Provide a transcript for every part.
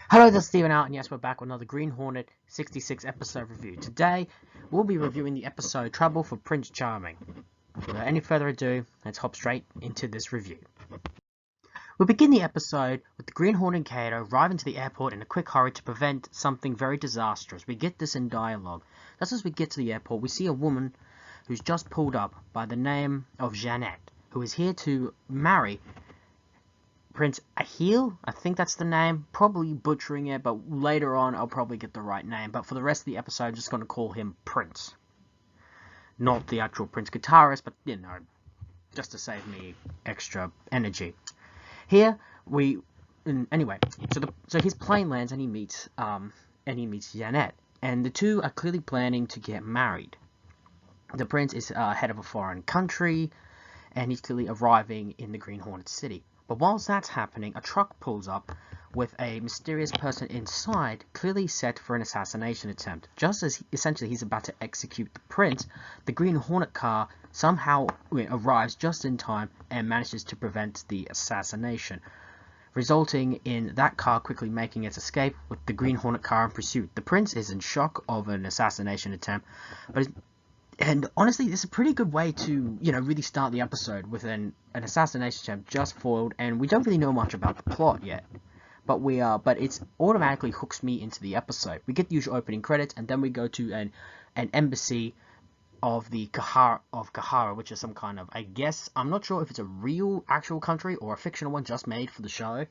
Hello, this is Steven out, and yes, we're back with another Green Hornet 66 episode review. Today, we'll be reviewing the episode Trouble for Prince Charming. Without any further ado, let's hop straight into this review. We begin the episode with the Green Hornet and Kato arriving to the airport in a quick hurry to prevent something very disastrous. We get this in dialogue. Just as we get to the airport, we see a woman who's just pulled up by the name of Jeannette, who is here to marry Prince Ahil, I think that's the name. Probably butchering it, but later on I'll probably get the right name. But for the rest of the episode, I'm just going to call him Prince. Not the actual Prince guitarist, but, you know, just to save me extra energy. Here, anyway, so his plane lands and he meets Jeannette. And the two are clearly planning to get married. The prince is head of a foreign country, and he's clearly arriving in the Green Hornet City. But whilst that's happening, a truck pulls up with a mysterious person inside, clearly set for an assassination attempt. Just as essentially he's about to execute the prince, the Green Hornet car somehow arrives just in time and manages to prevent the assassination, resulting in that car quickly making its escape with the Green Hornet car in pursuit. The prince is in shock of an assassination attempt, and honestly, this is a pretty good way to, really start the episode with an assassination attempt just foiled, and we don't really know much about the plot yet. But it's automatically hooks me into the episode. We get the usual opening credits, and then we go to an embassy of the Kahara, which is some kind of, I guess, I'm not sure if it's a real, actual country or a fictional one just made for the show.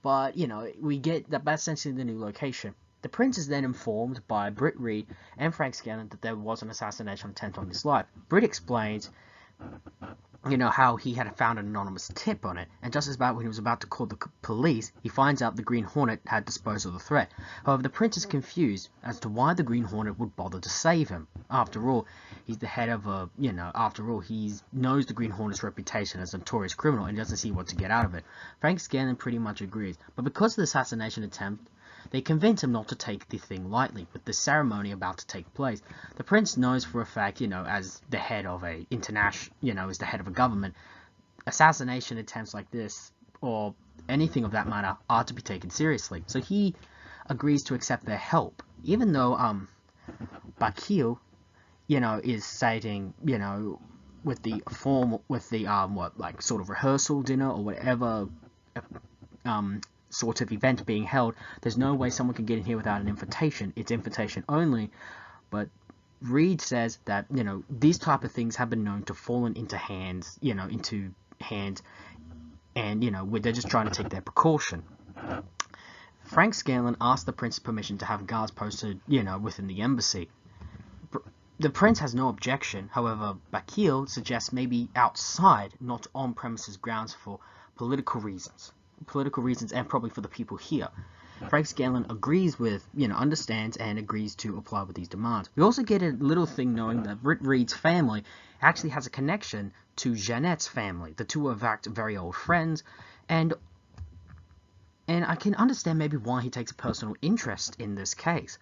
But, we get that's essentially the new location. The prince is then informed by Britt Reed and Frank Scanlon that there was an assassination attempt on his life. Britt explains, how he had found an anonymous tip on it, and just as about when he was about to call the police, he finds out the Green Hornet had disposed of the threat. However, the prince is confused as to why the Green Hornet would bother to save him. After all, he's the head of he knows the Green Hornet's reputation as a notorious criminal and doesn't see what to get out of it. Frank Scanlon pretty much agrees, but because of the assassination attempt, they convince him not to take the thing lightly, with the ceremony about to take place. The prince knows for a fact, as the head of a as the head of a government, assassination attempts like this, or anything of that matter, are to be taken seriously. So he agrees to accept their help, even though, Bakil, is stating, with the sort of rehearsal dinner or whatever, sort of event being held, there's no way someone can get in here without an invitation. It's invitation only. But Reed says that, these type of things have been known to fall into hands, and, they're just trying to take their precaution. Frank Scanlon asked the prince's permission to have guards posted, within the embassy. The prince has no objection. However, Bakil suggests maybe outside, not on premises grounds for political reasons and probably for the people here. Frank Scanlon agrees with, understands and agrees to apply with these demands. We also get a little thing knowing that Britt Reed's family actually has a connection to Jeannette's family. The two are in fact very old friends, and I can understand maybe why he takes a personal interest in this case.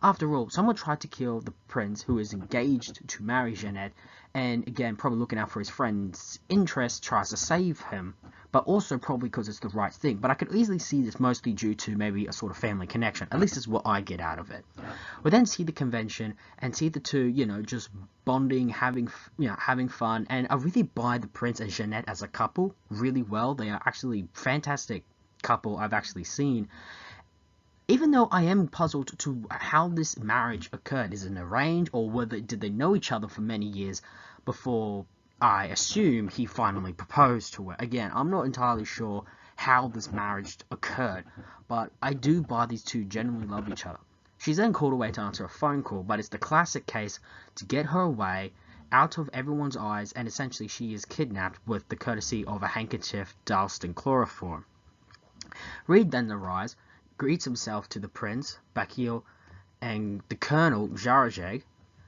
After all, someone tried to kill the prince who is engaged to marry Jeannette, and again, probably looking out for his friend's interest, tries to save him, but also probably because it's the right thing. But I could easily see this mostly due to maybe a sort of family connection. At least is what I get out of it. We then see the convention and see the two, just bonding, having fun, and I really buy the prince and Jeannette as a couple really well. They are actually fantastic couple I've actually seen. Even though I am puzzled to how this marriage occurred. Is it arranged, or did they know each other for many years before, I assume, he finally proposed to her? Again, I'm not entirely sure how this marriage occurred, but I do buy these two genuinely love each other. She's then called away to answer a phone call, but it's the classic case to get her away, out of everyone's eyes, and essentially she is kidnapped with the courtesy of a handkerchief doused in chloroform. Reed then arrives, greets himself to the prince, Bakil, and the colonel, Jarajeg,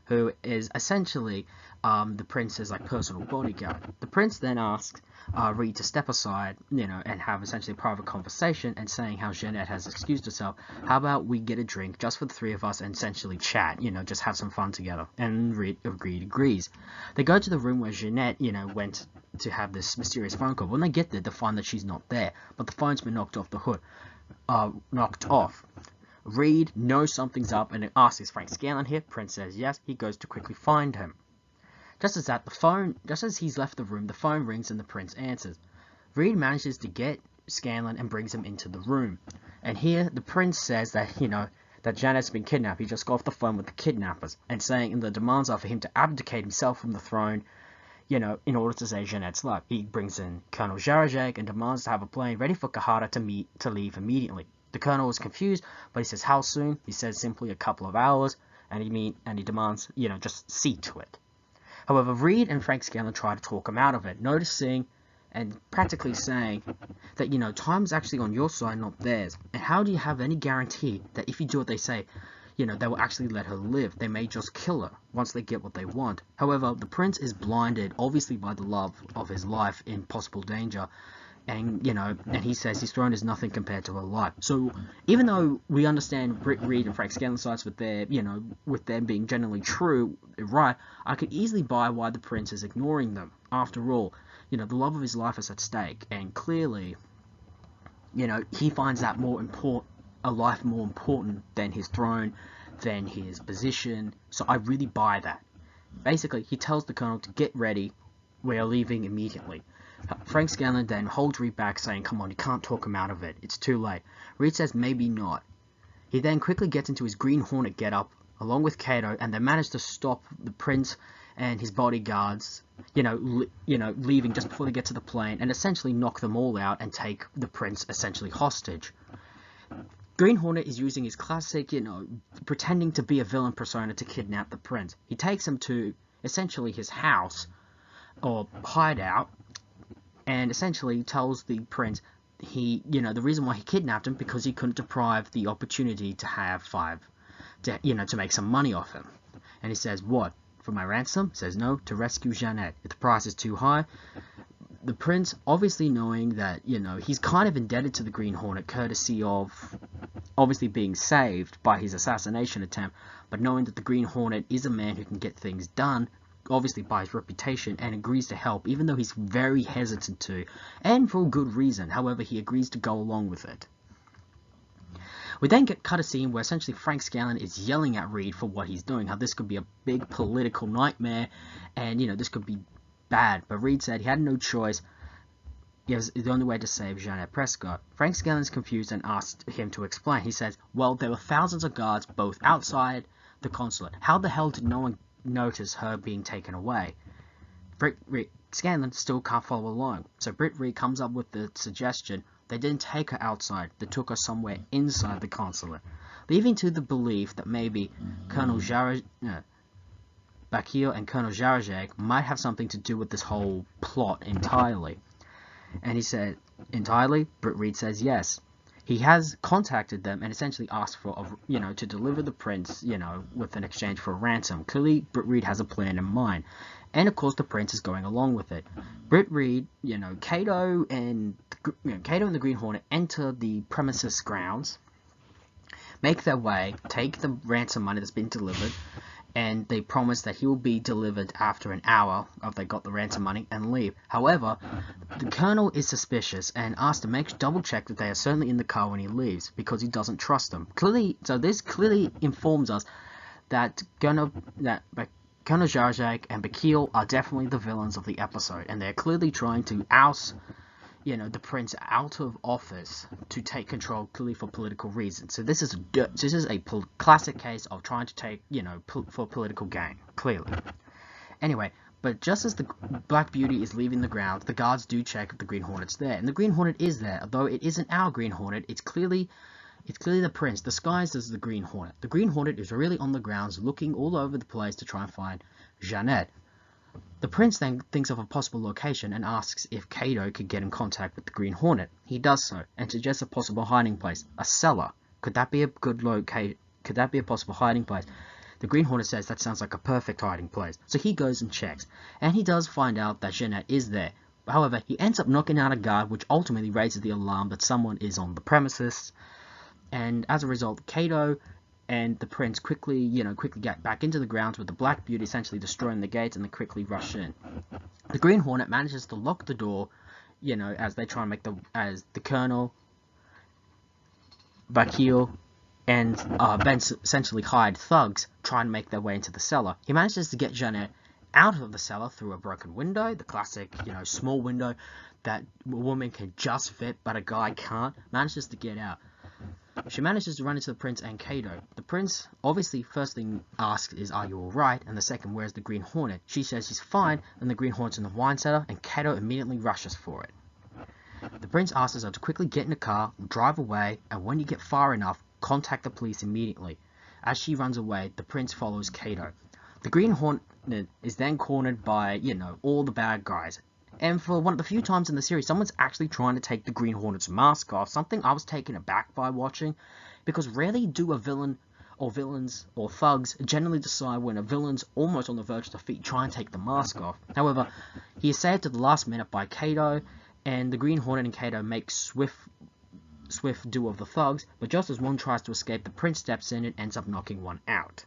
who is essentially the prince's personal bodyguard. The prince then asks Reed to step aside, and have essentially a private conversation, and saying how Jeannette has excused herself. How about we get a drink just for the three of us and essentially chat, just have some fun together. And Reed agrees. They go to the room where Jeannette, went to have this mysterious phone call. When they get there, they find that she's not there, but the phone's been knocked off the hook. knocked off. Reed knows something's up and asks, "Is Frank Scanlon here?" Prince says yes. He goes to quickly find him. Just as he's left the room, the phone rings and the prince answers. Reed manages to get Scanlon and brings him into the room. And here the prince says that, that Janet's been kidnapped. He just got off the phone with the kidnappers and saying the demands are for him to abdicate himself from the throne, in order to save Jeanette's life. He brings in Colonel Jarajek and demands to have a plane ready for Kahara to leave immediately. The colonel is confused, but he says how soon? He says simply a couple of hours, and he demands, just see to it. However, Reed and Frank Scanlon try to talk him out of it, noticing and practically saying that, time's actually on your side, not theirs. And how do you have any guarantee that if you do what they say, they will actually let her live? They may just kill her once they get what they want. However, the prince is blinded, obviously by the love of his life in possible danger. And, and he says his throne is nothing compared to her life. So, even though we understand Britt Reed and Frank Scanlon's sides with their, with them being generally true, right, I could easily buy why the prince is ignoring them. After all, the love of his life is at stake, and clearly, he finds that a life more important than his throne, than his position. So I really buy that. Basically, he tells the colonel to get ready. We are leaving immediately. Frank Scanlon then holds Reed back, saying, "Come on, you can't talk him out of it. It's too late." Reed says maybe not. He then quickly gets into his Green Hornet getup, along with Cato, and they manage to stop the prince and his bodyguards, leaving just before they get to the plane, and essentially knock them all out and take the prince essentially hostage. Green Hornet is using his classic, pretending to be a villain persona to kidnap the prince. He takes him to essentially his house or hideout, and essentially tells the prince the reason why he kidnapped him because he couldn't deprive the opportunity to have to make some money off him. And he says, "What, for my ransom?" Says, "No, to rescue Jeanette. If the price is too high." The prince, obviously knowing that, he's kind of indebted to the Green Hornet, courtesy of obviously being saved by his assassination attempt, but knowing that the Green Hornet is a man who can get things done, obviously by his reputation, and agrees to help, even though he's very hesitant to, and for a good reason. However, he agrees to go along with it. We then cut a scene where essentially Frank Scanlon is yelling at Reed for what he's doing, how this could be a big political nightmare, and, this could be bad. But Reed said he had no choice. It was the only way to save Jeanette Prescott. Frank Scanlon's confused and asked him to explain. He says, "Well, there were thousands of guards both outside the consulate. How the hell did no one notice her being taken away?" Scanlon still can't follow along. So Britt Reed comes up with the suggestion they didn't take her outside, they took her somewhere inside the consulate, leaving to the belief that maybe Colonel Bakir and Colonel Jarajek might have something to do with this whole plot entirely. And he said, entirely? Britt Reed says yes. He has contacted them and essentially asked for, to deliver the prince, with an exchange for a ransom. Clearly, Britt Reed has a plan in mind. And of course, the prince is going along with it. Britt Reed, Cato and the Green Hornet enter the premises grounds, make their way, take the ransom money that's been delivered, and they promise that he will be delivered after an hour after they got the ransom money and leave. However, the colonel is suspicious and asks to double check that they are certainly in the car when he leaves, because he doesn't trust them. So this clearly informs us that Colonel Jarajek and Bakil are definitely the villains of the episode, and they're clearly trying to oust the prince out of office to take control, clearly for political reasons. So this is a classic case of trying to take, for political gain, clearly. Anyway, but just as the Black Beauty is leaving the grounds, the guards do check if the Green Hornet's there, and the Green Hornet is there. Although it isn't our Green Hornet, it's clearly the prince disguised as the Green Hornet. The Green Hornet is really on the grounds, looking all over the place to try and find Jeanette. The prince then thinks of a possible location and asks if Cato could get in contact with the Green Hornet. He does so, and suggests a possible hiding place, a cellar. Could that be a good location? Could that be a possible hiding place? The Green Hornet says that sounds like a perfect hiding place. So he goes and checks, and he does find out that Jeanette is there. However, he ends up knocking out a guard, which ultimately raises the alarm that someone is on the premises. And as a result, Cato and the prince quickly get back into the grounds with the Black Beauty essentially destroying the gates, and they quickly rush in. The Green Hornet manages to lock the door, as they try and as the colonel Bakil and Ben essentially hired thugs trying to make their way into the cellar. He manages to get Jeanette out of the cellar through a broken window, the classic, small window that a woman can just fit but a guy can't. Manages to get out. She manages to run into the prince and Kato. The prince obviously first thing asks is, "Are you alright?" and the second, "Where's the Green Hornet?" She says she's fine, and the Green Hornet's in the wine cellar, and Kato immediately rushes for it. The prince asks her to quickly get in the car, drive away, and when you get far enough, contact the police immediately. As she runs away, the prince follows Kato. The Green Hornet is then cornered by, all the bad guys. And for one of the few times in the series, someone's actually trying to take the Green Hornet's mask off, something I was taken aback by watching, because rarely do a villain or villains or thugs generally decide when a villain's almost on the verge of defeat try and take the mask off. However, he is saved at the last minute by Kato, and the Green Hornet and Kato make swift do of the thugs, but just as one tries to escape, the prince steps in and ends up knocking one out.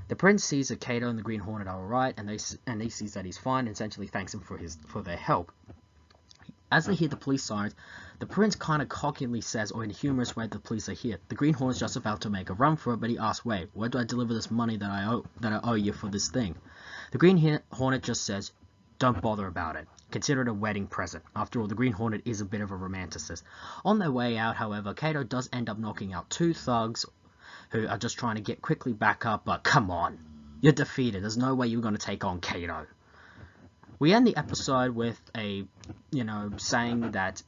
The prince sees that Kato and the Green Hornet are alright, and he sees that he's fine, and essentially thanks him for their help. As they hear the police sirens, the prince kind of cockily says, or in a humorous way, the police are here. The Green Hornet's just about to make a run for it, but he asks, "Wait, where do I deliver this money that I owe you for this thing?" The Green Hornet just says, "Don't bother about it. Consider it a wedding present." After all, the Green Hornet is a bit of a romanticist. On their way out, however, Kato does end up knocking out two thugs who are just trying to get quickly back up, but come on, you're defeated. There's no way you're going to take on Kato. We end the episode with a, saying that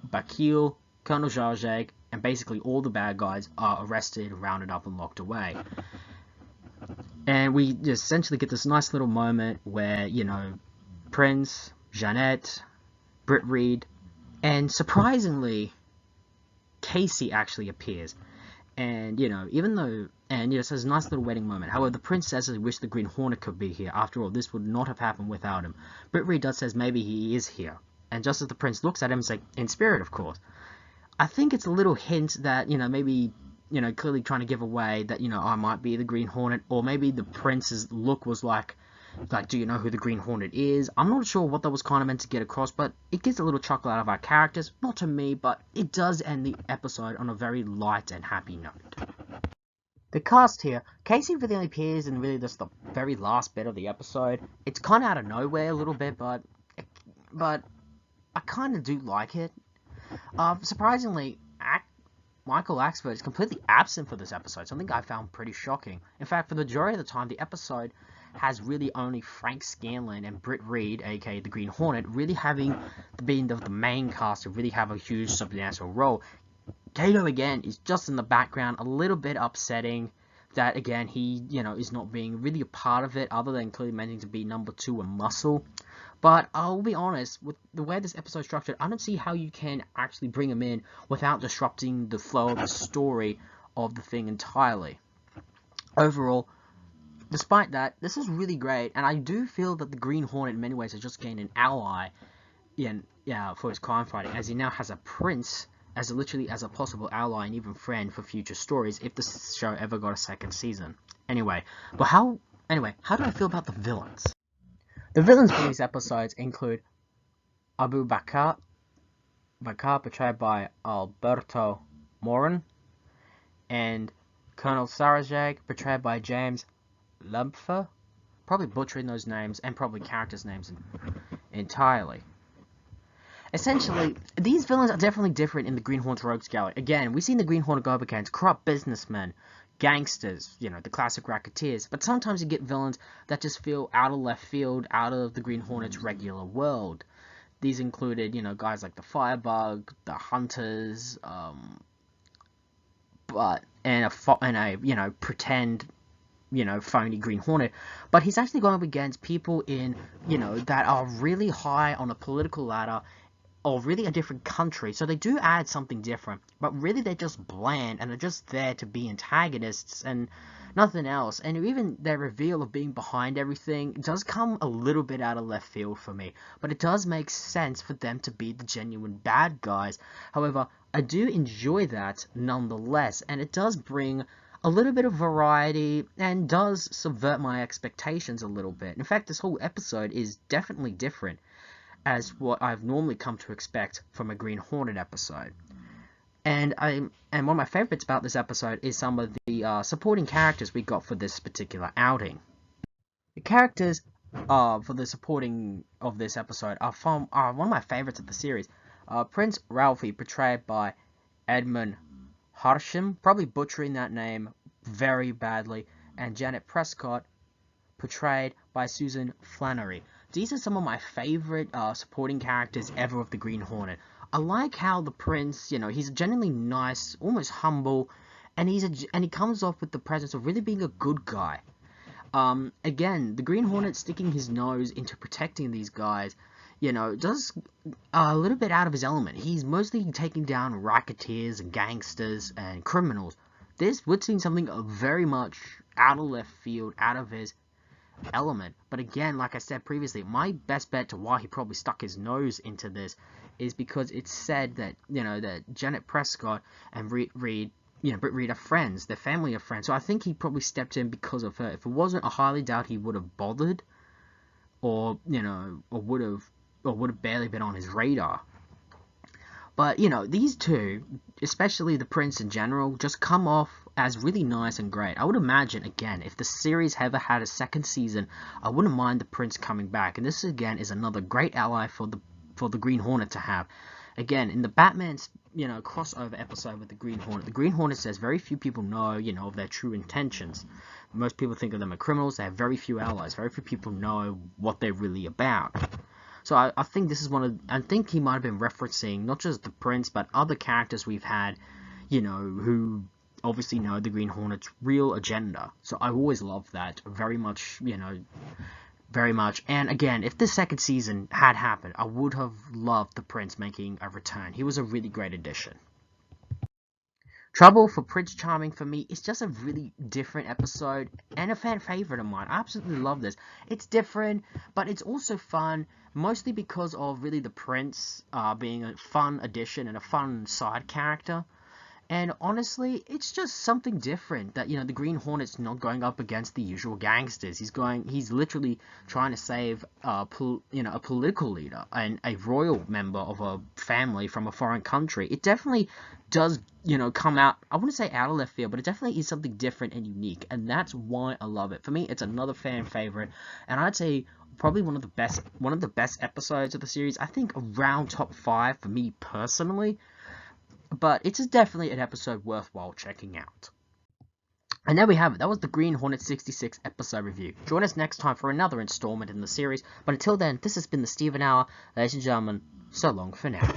Bakil, Colonel Zharzhag, and basically all the bad guys are arrested, rounded up, and locked away. And we just essentially get this nice little moment where, Prince, Jeanette, Britt Reed, and surprisingly, Casey actually appears. And, even though, so it's a nice little wedding moment. However, the prince says he wished the Green Hornet could be here. After all, this would not have happened without him. Britt Reed does says maybe he is here. And just as the prince looks at him, it's like, in spirit, of course. I think it's a little hint that, maybe, clearly trying to give away that, I might be the Green Hornet. Or maybe the prince's look was like, do you know who the Green Hornet is? I'm not sure what that was kind of meant to get across, but it gives a little chuckle out of our characters. Not to me, but it does end the episode on a very light and happy note. The cast here, Casey really only appears in really just the very last bit of the episode. It's kind of out of nowhere a little bit, but I kind of do like it. Surprisingly, Michael Axford is completely absent for this episode, something I found pretty shocking. In fact, for the majority of the time, the episode has really only Frank Scanlon and Britt Reed, aka the Green Hornet, really being the main cast to really have a huge substantial role. Kato, again, is just in the background, a little bit upsetting that, again, he, is not being really a part of it, other than clearly meaning to be number 2 and muscle. But I'll be honest, with the way this episode is structured, I don't see how you can actually bring him in without disrupting the flow of the story of the thing entirely. Overall, despite that, this is really great, and I do feel that the Green Hornet in many ways has just gained an ally for his crime fighting, as he now has a prince as a possible ally and even friend for future stories if the show ever got a second season. Anyway, how do I feel about the villains? The villains for these episodes include Abu Bakr, portrayed by Alberto Morin, and Colonel Zharzhag, portrayed by James Lumpfer, probably butchering those names and probably characters' names entirely. Essentially, these villains are definitely different in the Green Hornet's Rogues Gallery. Again, we've seen the Green Hornet go up against corrupt businessmen, gangsters, the classic racketeers, but sometimes you get villains that just feel out of left field, out of the Green Hornet's regular world. These included, guys like the Firebug, the Hunters, pretend, phony Green Hornet, but he's actually going up against people in, that are really high on a political ladder, or really a different country, so they do add something different, but really they're just bland, and they're just there to be antagonists, and nothing else. And even their reveal of being behind everything does come a little bit out of left field for me, but it does make sense for them to be the genuine bad guys. However, I do enjoy that nonetheless, and it does bring a little bit of variety, and does subvert my expectations a little bit. In fact, this whole episode is definitely different as what I've normally come to expect from a Green Hornet episode. And one of my favorites about this episode is some of the supporting characters we got for this particular outing. The characters for the supporting of this episode are one of my favorites of the series. Prince Ralphie, portrayed by Edmund Harsham, probably butchering that name very badly, and Janet Prescott, portrayed by Susan Flannery. These are some of my favorite supporting characters ever of the Green Hornet. I like how the prince, he's genuinely nice, almost humble, and he comes off with the presence of really being a good guy. Again, the Green Hornet sticking his nose into protecting these guys, does a little bit out of his element. He's mostly taking down racketeers and gangsters and criminals. We're seeing something very much out of left field, out of his element. But again, like I said previously, my best bet to why he probably stuck his nose into this is because it's said that, that Janet Prescott and Britt Reed are friends. Their family are friends. So I think he probably stepped in because of her. If it wasn't, I highly doubt he would have bothered, or would have barely been on his radar. But, these two, especially the prince in general, just come off as really nice and great. I would imagine, again, if the series ever had a second season, I wouldn't mind the prince coming back. And this, again, is another great ally for the Green Hornet to have. Again, in the Batman's, crossover episode with the Green Hornet says very few people know, of their true intentions. Most people think of them as criminals. They have very few allies. Very few people know what they're really about. So I think this is I think he might have been referencing not just the prince, but other characters we've had, who obviously know the Green Hornet's real agenda. So I always loved that very much, very much. And again, if the second season had happened, I would have loved the prince making a return. He was a really great addition. Trouble for Prince Charming, for me, is just a really different episode and a fan favorite of mine. I absolutely love this. It's different, but it's also fun, mostly because of really the prince being a fun addition and a fun side character. And honestly, it's just something different that, the Green Hornet's not going up against the usual gangsters. He's literally trying to save a political leader and a royal member of a family from a foreign country. It definitely does, come out, I wouldn't say out of left field, but it definitely is something different and unique. And that's why I love it. For me, it's another fan favorite. And I'd say probably one of the best episodes of the series. I think around top 5 for me personally. But it's definitely an episode worthwhile checking out. And there we have it. That was the Green Hornet 66 episode review. Join us next time for another installment in the series. But until then, this has been the Steven Hour. Ladies and gentlemen, so long for now.